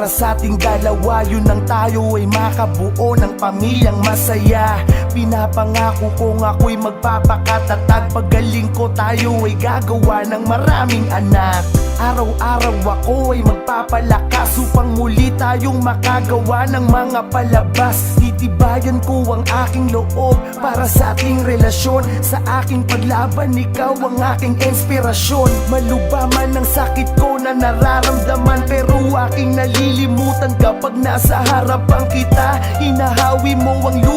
para sa ating dalawa. Yun ang tayo ay makabuo ng pamilyang masaya. Pinapangako kong ako'y magpapakatatag. Pagaling ko tayo ay gagawa ng maraming anak. Araw-araw ako ay magpapalakas upang muli tayong makagawa ng mga palabas. Titibayan ko ang aking loob para sa ating relasyon. Sa aking paglaban, ikaw ang aking inspirasyon. Malubha man ang sakit ko na nararamdaman, pero aking nalilimutan kapag nasa harapan kita. Hinahawi mo ang lupa